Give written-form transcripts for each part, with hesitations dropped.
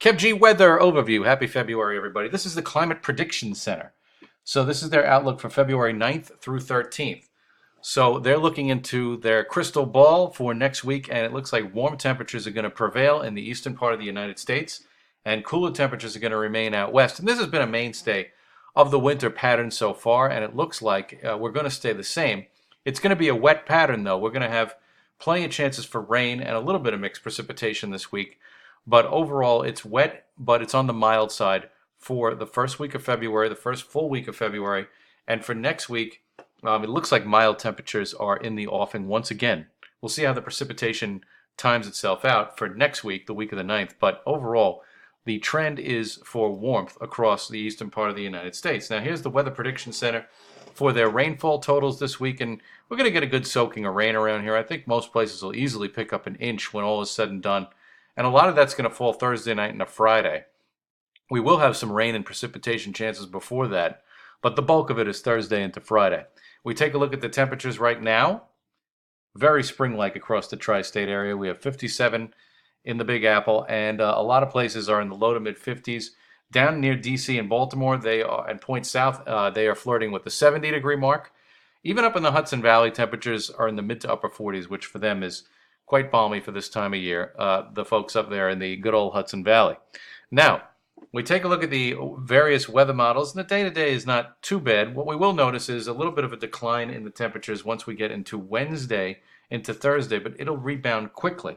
KevG Weather Overview. Happy February, everybody. This is the Climate Prediction Center. So this is their outlook for February 9th through 13th. So they're looking into their crystal ball for next week, and it looks like warm temperatures are going to prevail in the eastern part of the United States, and cooler temperatures are going to remain out west. And this has been a mainstay of the winter pattern so far, and it looks like we're going to stay the same. It's going to be a wet pattern, though. We're going to have plenty of chances for rain and a little bit of mixed precipitation this week. But overall, it's wet, but it's on the mild side for the first week of February, the first full week of February. And for next week, it looks like mild temperatures are in the offing once again. We'll see how the precipitation times itself out for next week, the week of the 9th. But overall, the trend is for warmth across the eastern part of the United States. Now, here's the Weather Prediction Center for their rainfall totals this week. And we're going to get a good soaking of rain around here. I think most places will easily pick up an inch when all is said and done. And a lot of that's going to fall Thursday night and a Friday. We will have some rain and precipitation chances before that, but the bulk of it is Thursday into Friday. We take a look at the temperatures right now. Very spring-like across the tri-state area. We have 57 in the Big Apple, and a lot of places are in the low to mid-50s. Down near D.C. and Baltimore, they are, and Point South, they are flirting with the 70-degree mark. Even up in the Hudson Valley, temperatures are in the mid to upper 40s, which for them is quite balmy for this time of year, the folks up there in the good old Hudson Valley. Now, we take a look at the various weather models, and the day-to-day is not too bad. What we will notice is a little bit of a decline in the temperatures once we get into Wednesday, into Thursday, but it'll rebound quickly.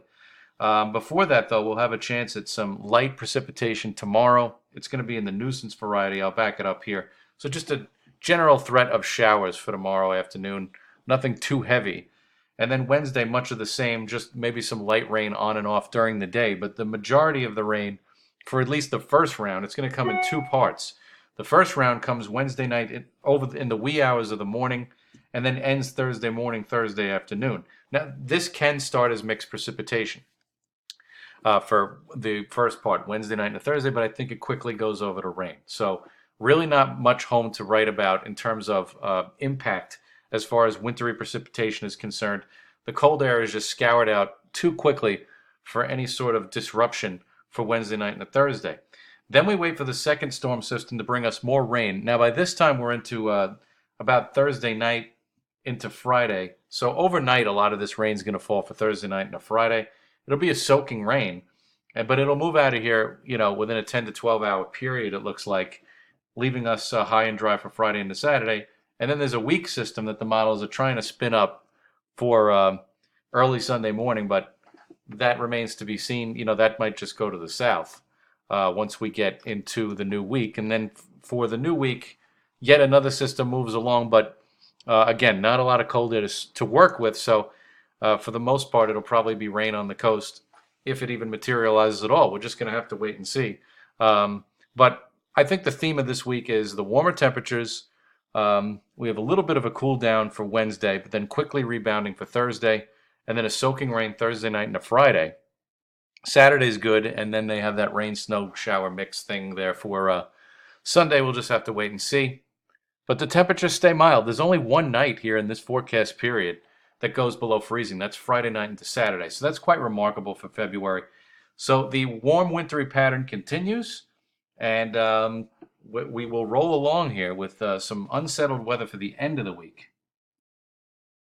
Before that, though, we'll have a chance at some light precipitation tomorrow. It's going to be in the nuisance variety. I'll back it up here. So just a general threat of showers for tomorrow afternoon. Nothing too heavy. And then Wednesday, much of the same, just maybe some light rain on and off during the day. But the majority of the rain, for at least the first round, it's going to come in two parts. The first round comes Wednesday night in the wee hours of the morning, and then ends Thursday morning, Thursday afternoon. Now, this can start as mixed precipitation for the first part, Wednesday night and Thursday, but I think it quickly goes over to rain. So really not much home to write about in terms of impact as far as wintry precipitation is concerned. The cold air is just scoured out too quickly for any sort of disruption for Wednesday night and Thursday. Then we wait for the second storm system to bring us more rain. Now, by this time, we're into about Thursday night into Friday. So overnight, a lot of this rain is going to fall for Thursday night and a Friday. It'll be a soaking rain, but it'll move out of here, within a 10 to 12 hour period, it looks like, leaving us high and dry for Friday into Saturday. And then there's a weak system that the models are trying to spin up for early Sunday morning, but that remains to be seen. That might just go to the south once we get into the new week. And then for the new week, yet another system moves along, but again, not a lot of cold air to work with. So for the most part, it'll probably be rain on the coast, if it even materializes at all. We're just going to have to wait and see. But I think the theme of this week is the warmer temperatures. We have a little bit of a cool down for Wednesday, but then quickly rebounding for Thursday, and then a soaking rain Thursday night and a Friday. Saturday's good, and then they have that rain-snow shower mix thing there for Sunday. We'll just have to wait and see. But the temperatures stay mild. There's only one night here in this forecast period that goes below freezing. That's Friday night into Saturday. So that's quite remarkable for February. So the warm wintry pattern continues, and we will roll along here with some unsettled weather for the end of the week.